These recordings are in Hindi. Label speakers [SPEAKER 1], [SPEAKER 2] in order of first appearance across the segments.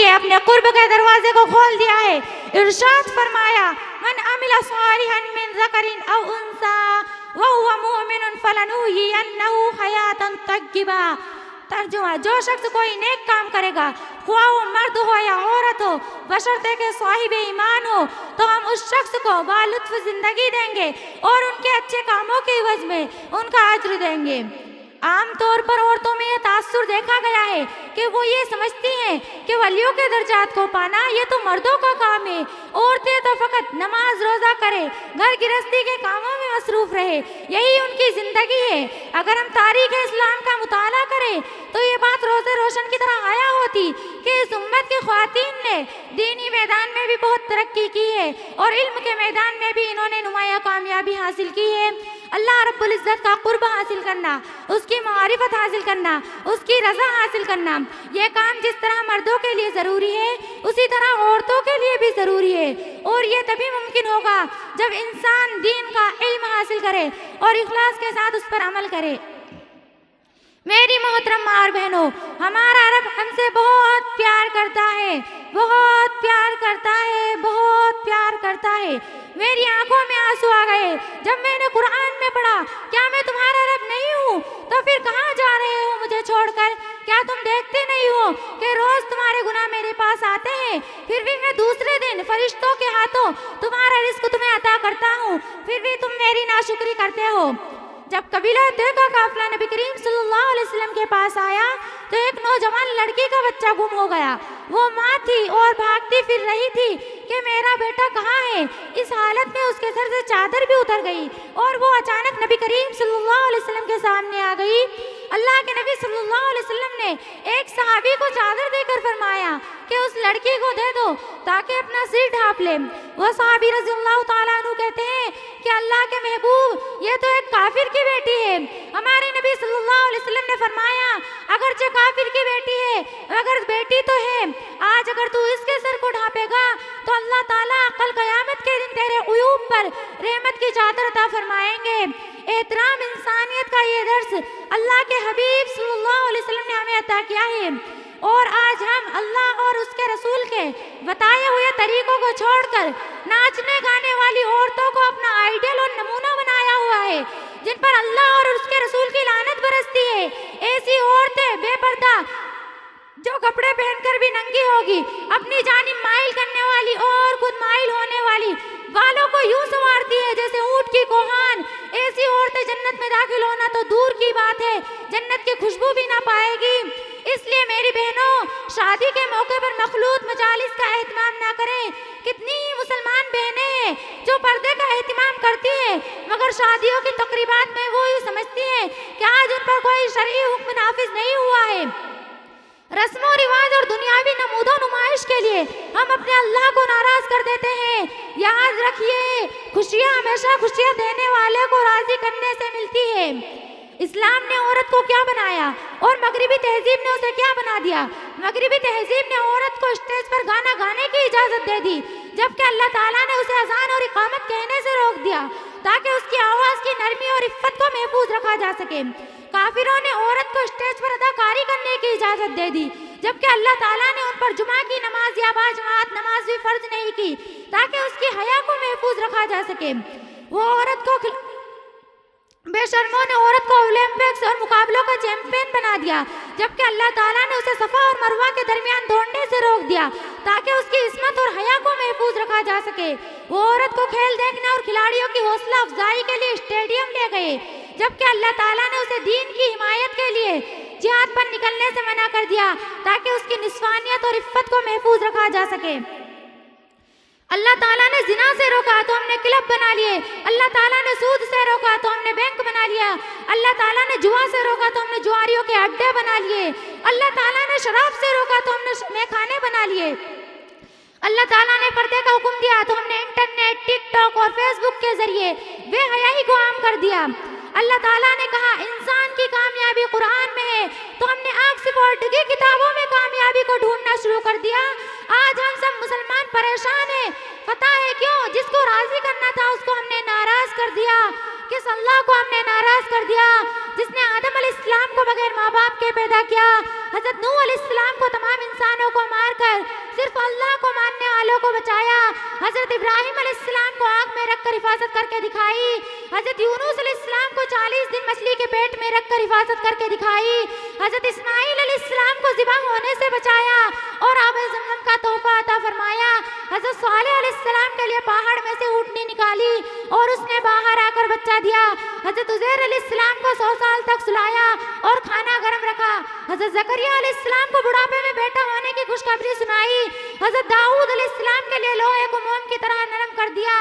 [SPEAKER 1] लिए अपने कुर्ब के दरवाजे को खोल दिया है। इरशाद फरमाया, मन अमिला सालिहन मिन ज़करिन औ उन्सा व हुवा मुमिनुन फलनुहियन्नहु हयातन तय्यिबा। तर्जुमा, जो शख्स कोई नेक काम करेगा, ख्वाह वो मर्द हो या औरत हो, बशर्ते के साहिब ईमान हो, तो हम उस शख्स को बालुत्फ जिंदगी देंगे और उनके अच्छे कामों के एवज में उनका अज्र देंगे। आमतौर पर औरतों में यह तासुर देखा गया है कि वो ये समझती हैं कि वलियों के दर्जात को पाना ये तो मर्दों का काम है। औरतें तो फकत नमाज रोज़ा करे, घर गृहस्थी के कामों में मसरूफ रहे, यही उनकी ज़िंदगी है। अगर हम तारीख़ इस्लाम का मुताला करें तो ये बात रोज़े रोशन की तरह आया होती कि इस उम्मत की ख्वातीन ने दीनी मैदान में भी बहुत तरक्की की है और इल्म के मैदान में भी इन्होंने नुमाया कामयाबी हासिल की है। अल्लाह रब्बुल इज़्ज़त का कुर्ब हासिल करना, उसकी मारिफत हासिल करना, उसकी रज़ा हासिल करना, यह काम जिस तरह मर्दों के लिए ज़रूरी है उसी तरह औरतों के लिए भी ज़रूरी है। और ये तभी मुमकिन होगा जब इंसान दीन का इल्म हासिल करे और इखलास के साथ उस पर अमल करे। मेरी मोहतरम माँ और बहनों, हमारा रब हमसे बहुत प्यार करता है, बहुत प्यार करता है, बहुत प्यार करता है। मेरी आंखों में आंसू आ गए जब मैंने कुरान में पढ़ा, क्या मैं तुम्हारा रब नहीं हूँ? तो फिर कहाँ जा रहे हो मुझे छोड़कर? क्या तुम देखते नहीं हो कि रोज तुम्हारे गुनाह मेरे पास आते हैं, फिर भी मैं दूसरे दिन फरिश्तों के हाथों तुम्हारा रिस्क तुम्हें अता करता हूँ, फिर भी तुम मेरी नाशुक्री करते हो। जब कबीला तय का काफिला नबी करीम सल्लल्लाहु अलैहि वसल्लम के पास आया तो एक नौजवान लड़की का बच्चा गुम हो गया। वो माँ थी और भागती फिर रही थी कि मेरा बेटा कहाँ है। इस हालत में उसके सर से चादर भी उतर गई और वो अचानक नबी करीम सल्लल्लाहु अलैहि वसल्लम के सामने आ गई। अल्लाह के नबी सल्लल्लाहु अलैहि वसल्लम ने एक सहाबी को चादर देकर फरमाया कि उस लड़की को दे दो ताकि अपना सिर ढांप ले। वह सहाबी रज़ियल्लाहु ताला अन्हु कहते हैं कि अल्लाह के महबूब, ये तो एक काफिर की बेटी है। हमारे नबी सल्लल्लाहु अलैहि वसल्लम ने फरमाया, अगरचे काफिर की बेटी है, अगर बेटी तो है, आज अगर तू इसके सर को ढांपेगा तो अल्लाह ताला कल क़यामत के दिन तेरे उयूब पर रहमत की चादर अता फरमाएंगे। एहतराम इंसानियत का ये दर्स अल्लाह के हबीब सल्लल्लाहु अलैहि वसल्लम ने हमें अता किया है और आज हम अल्लाह और उसके रसूल के बताए हुए तरीकों को छोड़कर नाचने गाने वाली औरतों को अपना आइडियल और नमूना बनाया हुआ है, जिन पर अल्लाह और उसके रसूल की लानत बरसती है। ऐसी औरतें बेपर्दा जो कपड़े पहनकर भी नंगी होगी, अपनी जानिब माइल करने वाली और खुद माइल होने वाली, बालों को यूं संवारती है जैसे ऊंट की कोहान। ऐसी औरतें जन्नत में दाखिल होना तो दूर की बात है, जन्नत की खुशबू भी ना पाएगी। इसलिए मेरी बहनों, शादी के मौके पर मखलूत मजालिस का एहतमाम ना करें। कितनी ही मुसलमान बहनें हैं जो पर्दे का एहतमाम करती हैं, मगर शादियों की तकरीबात में वो ये समझती हैं कि आज उन पर कोई शरई हुक्म नाफिज नहीं हुआ है। रस्मों रिवाज और दुनियावी नमूदो नुमाइश के लिए हम अपने अल्लाह को नाराज कर देते हैं। याद रखिए, खुशियाँ हमेशा खुशियाँ देने वाले को राजी करने से मिलती है। इस्लाम ने औरत को क्या बनाया और मगरिबी तहजीब ने उसे क्या बना दिया? मगरिबी तहजीब ने औरत को स्टेज पर गाना गाने की इजाज़त दे दी, जबकि अल्लाह ताला ने उसे अजान और इकामत कहने से रोक दिया ताकि उसकी आवाज़ की नरमी और इफ़्फ़त को महफूज रखा जा सके। काफिरों ने औरत को स्टेज पर अदाकारी करने की इजाज़त दे दी, जबकि अल्लाह ताला ने उन पर जुमा की नमाज या बाजमात नमाज भी फ़र्ज नहीं की ताकि उसकी हया को महफूज रखा जा सके। वो औरत को बेशर्मों ने औरत को ओलंपिक्स और मुकाबलों का चैंपियन बना दिया, जबकि अल्लाह ताला ने उसे सफ़ा और मरवा के दरमियान दौड़ने से रोक दिया ताकि उसकी इस्मत और हया को महफूज रखा जा सके। वो औरत को खेल देखने और खिलाड़ियों की हौसला अफजाई के लिए स्टेडियम ले गए, जबकि अल्लाह ताला ने उसे दीन की हिमायत के लिए जिहाद पर निकलने से मना कर दिया ताकि उसकी निस्वानियत और इफ़्फ़त को महफूज रखा जा सके। अल्लाह ताला ने जिना से रोका तो हमने क्लब बना लिए, अल्लाह ताला ने सूद से रोका तो हमने बैंक बना लिया, अल्लाह ताला ने जुआ से रोका तो हमने जुआरियों के अड्डे बना लिए, अल्लाह ताला ने शराब से रोका तो हमने मैखाने बना लिए, अल्लाह ताला ने पर्दे का हुक्म दिया तो हमने इंटरनेट, टिकटॉक और फेसबुक के जरिए बेहयाई को आम कर दिया। अल्लाह ताला ने कहा इंसान की कामयाबी कुरान में है, तो हमने आग से की किताबों में कामयाबी को ढूंढना शुरू कर दिया। आज हम सब मुसलमान परेशान हैं, पता है क्यों? जिसको राजी करना था उसको हमने नाराज कर दिया। किस अल्लाह को हमने नाराज कर दिया जिसने आदम अलैहिस्सलाम को बगैर माँ बाप के पैदा किया, हज़रत नूह अलैहिस्सलाम को तमाम इंसानों को मारकर सिर्फ अल्लाह को मानने वालों को बचाया। हजरत इब्राहिम अलैहिस्सलाम को आग में रखकर हिफाजत करके दिखाई। हजरत यूनुस अलैहिस्सलाम को 40 दिन मछली के पेट में रखकर हिफाजत करके दिखाई। हजरत इस्माइल अलैहिस्सलाम को ज़िबा होने से बचाया और आब ज़मज़म का तोहफा अता फरमाया। हजरत सालेह अलैहिस्सलाम के लिए पहाड़ में से ऊँटनी निकाली और उसने बाहर आकर बच्चा दिया। हजरत उज़ैर अलैहिस्सलाम को 100 साल तक सुलाया और खाना गर्म रखा। हजरत ज़करिया अलैहिस्सलाम को बुढ़ापे में बेटा होने की खुशखबरी सुनाई। हजरत दाऊद अलैहिस्सलाम के लिए लोहे को मोम की तरह नरम कर दिया।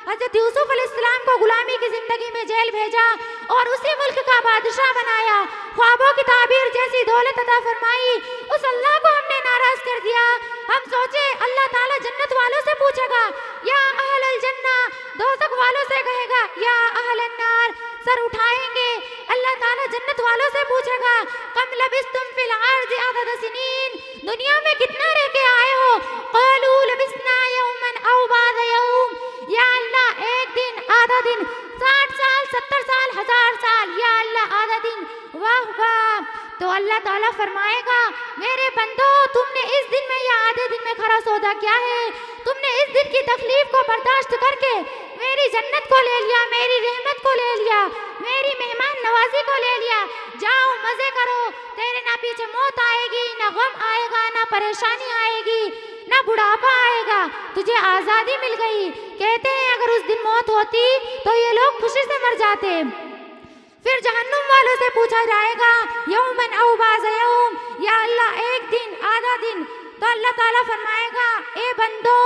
[SPEAKER 1] हजरत यूसुफ अलैहिस्सलाम को गुलामी की जिंदगी में जेल भेजा और उसी मुल्क का बादशाह बनाया। ख्वाबों की ताबीर जैसी दौलत अता फरमाई। उस अल्लाह को हमने नाराज कर दिया। हम सोचे अल्लाह ताला जन्नत वालों से पूछेगा या अहलल जन्ना, दोज़ख वालों से कहेगा या अहलन नार। सर उठाएंगे, अल्लाह ताला जन्नत वालों से पूछेगा कम लबिस्तुम फिल अर्ज़ि अदद सिनीन, दुनिया में कितना रह के आए हो? क़ालू लबिस्ना यौमन औ बाद यौम, या अल्लाह एक दिन, आधा दिन, 60 साल, 70 साल, 1000 साल, या अल्लाह आधा दिन। वाह वाह। तो अल्लाह ताला फरमाएगा मेरे बंदो, तुमने इस दिन में या आधे दिन में खरा सौदा किया है? तुमने इस दिन की तकलीफ को बर्दाश्त करके मेरी जन्नत को ले लिया, मेरी रहमत को ले लिया, मेरी मेहमान नवाजी को ले लिया। जाओ मजे करो, तेरे ना पीछे मौत आएगी, ना गम आएगा, ना परेशानी आएगी, ना बुढ़ापा आएगा, तुझे आज़ादी मिल गई। कहते हैं अगर उस दिन मौत होती तो ये लोग खुशी से मर जाते। फिर जहन्नुम वालों से पूछा जाएगा यौमन औ बाज़ यौम, या अल्लाह एक दिन, आधा दिन। तो अल्लाह ताला फरमाएगा ए बंदो,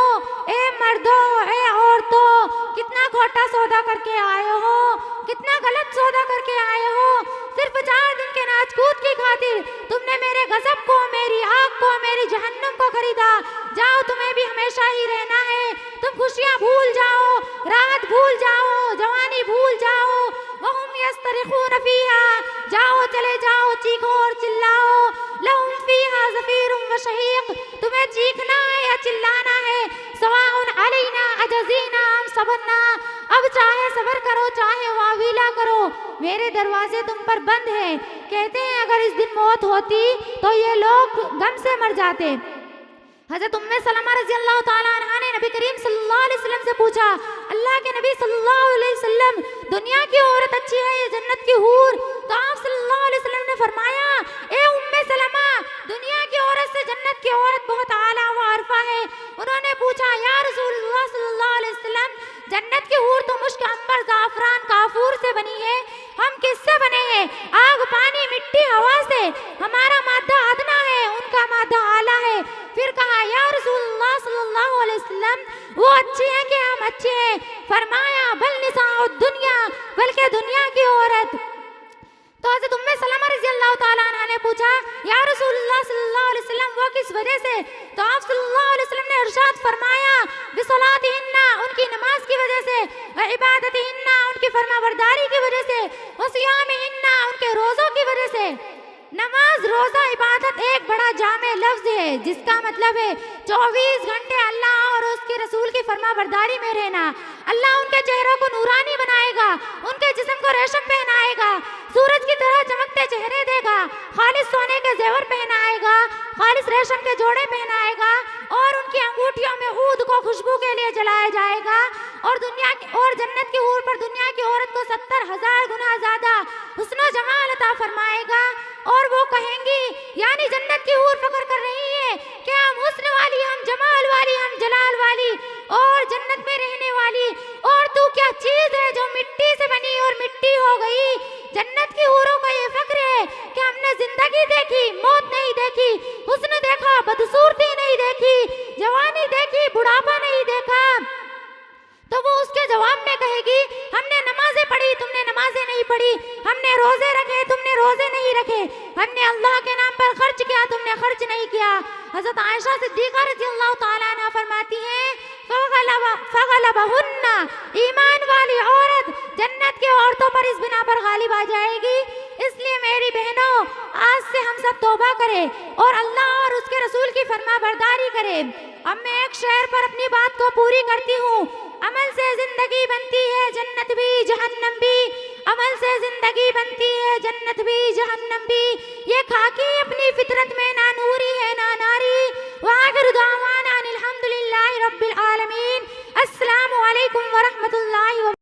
[SPEAKER 1] ए मर्दों, ए औरतों, कितना खोटा सौदा करके आए हो, कितना गलत सौदा करके आए हो। सिर्फ 4 दिन के नाच कूद की खातिर तुमने मेरे गजब को, मेरी आग को, मेरी जहन्नुम को खरीदा। जाओ, तुम्हें भी हमेशा ही रहना है। तुम खुशियाँ भूल जाओ, राहत भूल जाओ, जवानी भूल जाओ। वहुम यस्तरिखून फीहा, जाओ चले जाओ, चीखो और चिल्लाओ। लहुम फीहा ज़फ़ीरुम व शहीक़, तुम्हें चीखना है या चिल्लाना है। सवाउन अलैना अजज़ीना अम सबरना, अब चाहे सबर करो, चाहे वावीला करो, मेरे दरवाजे तुम पर बंद हैं। कहते हैं अगर इस दिन मौत होती तो ये लोग गम से मर जाते। हज़रत उम्मे सलमा रज़ी अल्लाह ताला अन्हा ने नबी करीम सल्लल्लाहु अलैहि वसल्लम से पूछा, अल्लाह के नबी सल्लल्लाहु अलैहि वसल्लम, दुनिया की औरत अच्छी है या जन्नत की हूर? तो आप सल्लल्लाहु अलैहि वसल्लम ने फरमाया, ए उम्मे सलमा, दुनिया की औरत से जन्नत की औरत बहुत आला व अरफा है। उन्होंने पूछा, या रसूलुल्लाह सल्लल्लाहु अलैहि वसल्लम, जन्नत की हूर तो मुश्क, अंबर, ज़ाफ़रान, काफूर से बनी है, हम किससे बने हैं? आग, पानी, मिट्टी, हवा से। हमारा मादा अदना है, उनका मादा आला है। फिर कहा, या रसूलुल्लाह सल्लल्लाहु अलैहि वसल्लम, वो अच्छी हैं कि हम अच्छे हैं? फरमाया, बल निसाउद दुनिया, बल्कि दुनिया की औरत। तो हज़रत उम्मे सलमा रज़ी अल्लाह ताला अन्हा ने पूछा, या रसूलुल्लाह सल्लल्लाहु अलैहि वसल्लम, वो किस वजह से? तो आप सल्लल्लाहु अलैहि वसल्लम ने इरशाद फरमाया, बिसलातिहिन्ना, उनकी नमाज की वजह से, व इबादतिहिन्ना, उनकी फरमाबरदारी की वजह से, व सियामिहिन्ना, उनके रोज़ों की वजह से। नमाज, रोज़ा, इबादत एक बड़ा जामे लफ्ज़ है जिसका मतलब है 24 घंटे अल्लाह और उसके रसूल की फरमाबरदारी में रहना। अल्लाह उनके चेहरों को नूरानी बनाएगा, उनके जिस्म को रेशम पहनाएगा, सूरज की तरह चमकते चेहरे देगा, खालिस सोने के जेवर पहनाएगा, खालिस रेशम के जोड़े पहनाएगा और उनकी अंगूठियों में ऊद को खुशबू के लिए जलाया जाएगा। और दुनिया की और जन्नत की हूर पर दुनिया की औरत को 70,000 गुना ज्यादा हुस्न व जमाल अता फरमाएगा। और वो कहेंगी, यानी जन्नत की हूर फख्र कर रही है कि हम हुस्न वाली, हम जमाल वाली, हम जलाल वाली और जन्नत में रहने वाली, और तू क्या चीज है जो मिट्टी से बनी और मिट्टी हो गई। जन्नत की हूरों का ये फख्र है कि हमने जिंदगी देखी, मौत नहीं देखी, हुस्न देखा, बदसूरती नहीं देखी, जवानी देखी, बुढ़ापा नहीं देखा। तो वो उसके जवाब में कहेगी, हमने नमाजें पढ़ी, तुमने नमाजें नहीं पढ़ी, हमने रोजे रखे, तुमने रोजे नहीं रखे, हमने अल्लाह के नाम पर खर्च किया, तुमने खर्च नहीं किया। हज़रत आयशा सिद्दीक़ा रज़ी अल्लाह ताला अन्हा फरमाती हैं, फगलबहुन्ना, ईमान वाली औरत जन्नत की औरतों पर इस बिना पर गालिब आ जाएगी। इसलिए मेरी बहनों, आज से हम सब तौबा करें और अल्लाह और उसके रसूल की फरमाबरदारी करें। अब मैं एक शेर पर अपनी बात को पूरी करती हूँ। अमल से जिंदगी बनती है, जन्नत भी जहन्नम भी। अमल से जिंदगी बनती है, जन्नत भी जहन्नम भी। ये खाकी अपनी फितरत में ना नूरी है ना नारी। वागिर दावा अस्सलामु अलैकुम व रहमतुल्लाहि व